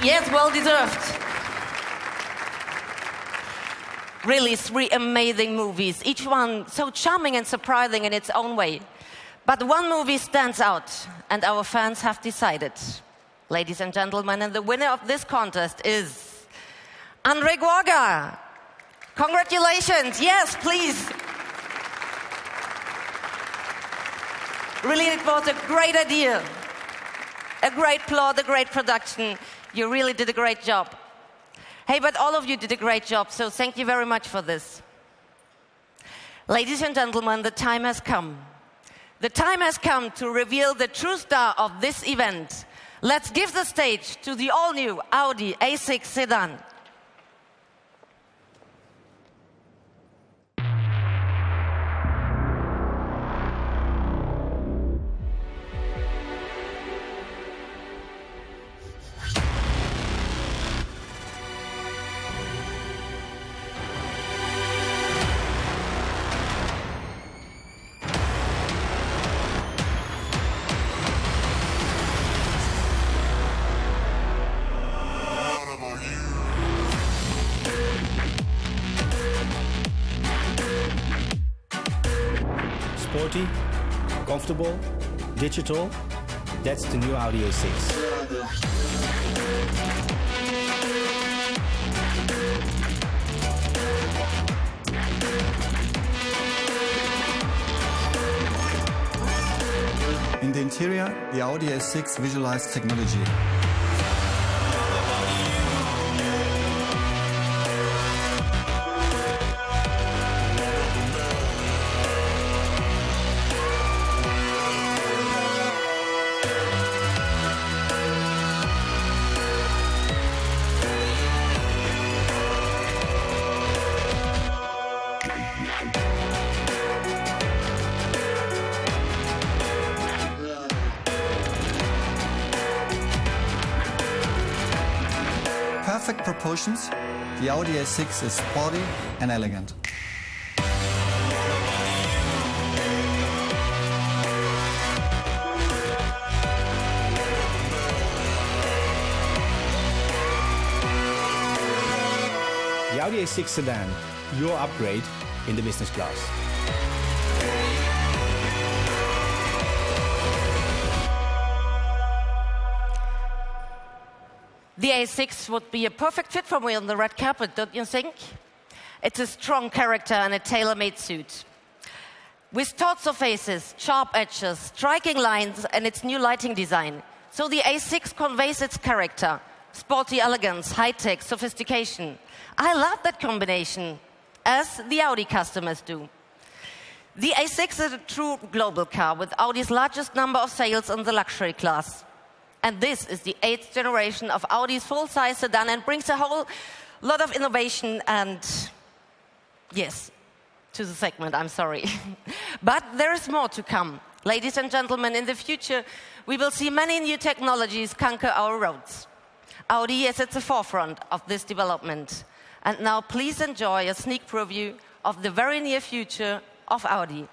Yes, well deserved. Really, 3 amazing movies, each one so charming and surprising in its own way. But one movie stands out, and our fans have decided. Ladies and gentlemen, and the winner of this contest is Andre Guaga. Congratulations. Yes, please. Really, it was a great idea, a great plot, a great production. You really did a great job. Hey, but all of you did a great job, so thank you very much for this. Ladies and gentlemen, the time has come. The time has come to reveal the true star of this event. Let's give the stage to the all-new Audi A6 sedan. Sporty, comfortable, digital, that's the new Audi A6. In the interior, the Audi A6 visualized technology. Perfect proportions, the Audi A6 is sporty and elegant. The Audi A6 sedan, your upgrade in the business class. The A6 would be a perfect fit for me on the red carpet, don't you think? It's a strong character and a tailor-made suit. With taut surfaces, sharp edges, striking lines, and its new lighting design. So the A6 conveys its character, sporty elegance, high-tech, sophistication. I love that combination, as the Audi customers do. The A6 is a true global car with Audi's largest number of sales in the luxury class. And this is the 8th generation of Audi's full-size sedan and brings a whole lot of innovation and, yes, to the segment, I'm sorry. But there is more to come. Ladies and gentlemen, in the future, we will see many new technologies conquer our roads. Audi is at the forefront of this development. And now please enjoy a sneak preview of the very near future of Audi.